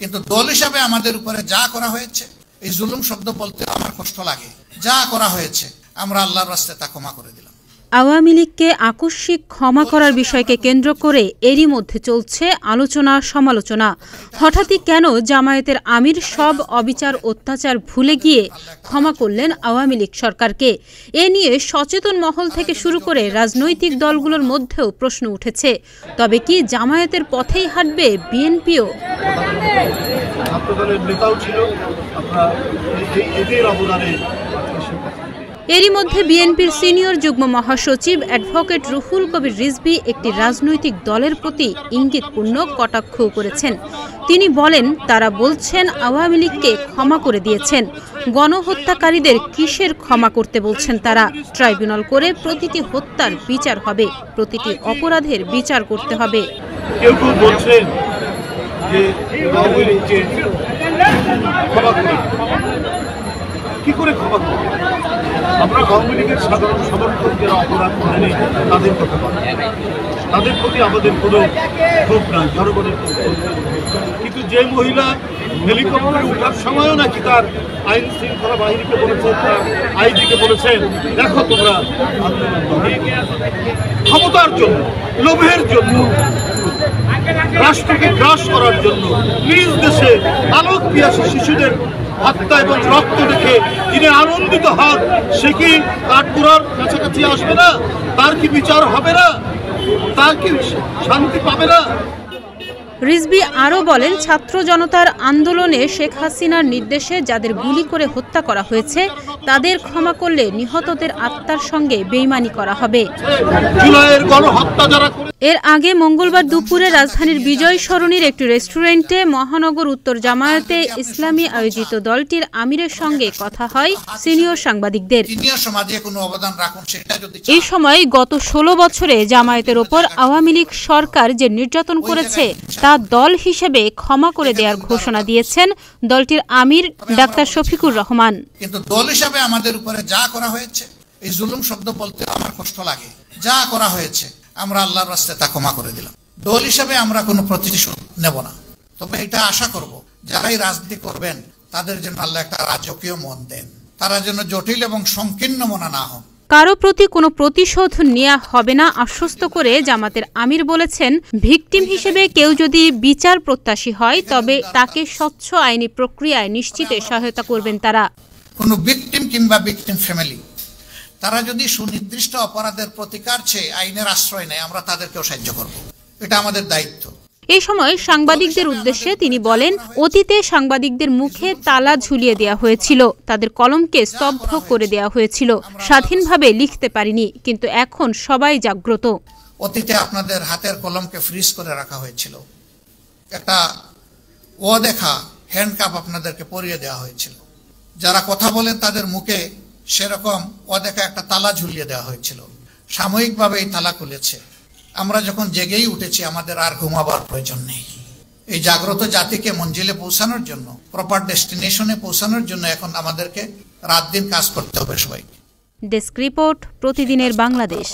কিন্তু দল হিসাবে আমাদের উপরে যা করা হয়েছে, এই জুলুম শব্দ বলতে আমার কষ্ট লাগে, যা করা হয়েছে আমরা আল্লাহর রাস্তায় তা ক্ষমা করে দিলাম। আওয়ামী লীগকে আকস্মিক ক্ষমা করার বিষয়কে কেন্দ্র করে এরই মধ্যে চলছে আলোচনা সমালোচনা। হঠাৎই কেন জামায়াতের আমির সব অবিচার অত্যাচার ভুলে গিয়ে ক্ষমা করলেন আওয়ামী লীগ সরকারকে? এ নিয়ে সচেতন মহল থেকে শুরু করে রাজনৈতিক দলগুলোর মধ্যেও প্রশ্ন উঠেছে। তবে কি জামায়াতের পথেই হাঁটবে বিএনপিও? এরই মধ্যে বিএনপির সিনিয়র যুগ্ম মহাসচিব অ্যাডভোকেট রুহুল কবির রিজভী একটি রাজনৈতিক দলের প্রতি ইঙ্গিতপূর্ণ কটাক্ষ করেছেন। তিনি বলেন, তারা বলছেন আওয়ামী লীগকে ক্ষমা করে দিয়েছেন, গণহত্যাকারীদের কিসের ক্ষমা করতে বলছেন তারা? ট্রাইব্যুনাল করে প্রতিটি হত্যার বিচার হবে, প্রতিটি অপরাধের বিচার করতে হবে। কেউ কেউ বলছেন যে আওয়ামী লীগকে ক্ষমা করে, কি করে ক্ষমা করবে? আমরা আওয়ামী লীগের সাধারণ সমর্থক যারা অপরাধ করেনি তাদের কথা বলি, তাদের প্রতি আমাদের কোনো ক্ষোভ নাই, জনগণের। কিন্তু যে মহিলা হেলিকপ্টারে ওঠার সময়ও নাকি তার আইন শৃঙ্খলা বাহিনীকে বলেছেন, তার আইজিকে বলেছেন, দেখো তোমরা ক্ষমতার জন্য, লোভের জন্য, রাষ্ট্রকে গ্রাস করার জন্য নিজ দেশে আলোক পিয়াসী শিশুদের হত্যা এবং রক্ত দেখে যিনি আনন্দিত হন, সে কি কাঠগড়ার কাছাকাছি আসবে না? তার কি বিচার হবে না? তার কি শান্তি পাবে না? রিজভী আরও বলেন, ছাত্র জনতার আন্দোলনে শেখ হাসিনার নির্দেশে যাদের গুলি করে হত্যা করা হয়েছে তাদের ক্ষমা করলে নিহতদের আত্মার সঙ্গে বেইমানি করা হবে। এর আগে মঙ্গলবার দুপুরে রাজধানীর বিজয় সরণির একটি রেস্টুরেন্টে মহানগর উত্তর জামায়াতে ইসলামী আয়োজিত দলটির আমিরের সঙ্গে কথা হয় সিনিয়র সাংবাদিকদের। এই সময় গত 16 বছরে জামায়াতের ওপর আওয়ামী লীগ সরকার যে নির্যাতন করেছে তা দল হিসেবে ক্ষমা করে দেওয়ার ঘোষণা দিয়েছেন দলটির আমির ডাক্তার শফিকুর রহমান। কিন্তু দল হিসাবে আমাদের উপরে যা করা হয়েছে, এই জুলুম শব্দ বলতে আমার কষ্ট লাগে, যা করা হয়েছে আমরা আল্লাহর রাস্তায় তা ক্ষমা করে দিলাম। দল হিসাবে আমরা কোনো প্রতিশোধ নেব না, তবে এটা আশা করব যারাই রাজনীতি করবেন তাদের জন্য আল্লাহ একটা রাজকীয় মন দেন, তারা যেন জটিল এবং সংকীর্ণ মনা না হন। কারো প্রতি কোনো প্রতিশোধ নেওয়া হবে না আশ্বস্ত করে জামাতের আমির বলেছেন, ভিকটিম হিসেবে কেউ যদি বিচার প্রত্যাশী হয় তবে তাকে স্বচ্ছ আইনি প্রক্রিয়ায় নিশ্চিতে সহায়তা করবেন তারা। কোনো ভিকটিম কিংবা ভিকটিম ফ্যামিলি তারা যদি সুনির্দিষ্ট অপরাধের প্রতিকার চেয়ে আইনের আশ্রয় নেয়, আমরা তাদেরকেও সাহায্য করব, এটা আমাদের দায়িত্ব। এই সময় সাংবাদিকদের উদ্দেশ্যে তিনি বলেন, অতীতে সাংবাদিকদের মুখে তালা ঝুলিয়ে দেওয়া হয়েছিল, তাদের কলমকে স্তব্ধ করে দেওয়া হয়েছিল, স্বাধীনভাবে লিখতে পারিনি, কিন্তু এখন সবাই জাগ্রত। অতীতে আপনাদের হাতের কলমকে ফ্রিজ করে রাখা হয়েছিল, একটা অদেখা হ্যান্ডকাপ আপনাদেরকে পরিয়ে দেওয়া হয়েছিল, যারা কথা বলেন তাদের মুখে সেরকম অদেখা একটা তালা ঝুলিয়ে দেওয়া হয়েছিল, সাময়িকভাবে এই তালা খুলেছে। আমরা যখন জেগেই উঠেছি, আমাদের আর ঘুমাবার প্রয়োজন নেই। এই জাগ্রত জাতিকে মঞ্জিলে পৌঁছানোর জন্য, প্রপার ডেস্টিনেশনে পৌঁছানোর জন্য এখন আমাদেরকে রাত দিন কাজ করতে হবে সবাইকে। ডেস্ক রিপোর্ট, প্রতিদিনের বাংলাদেশ।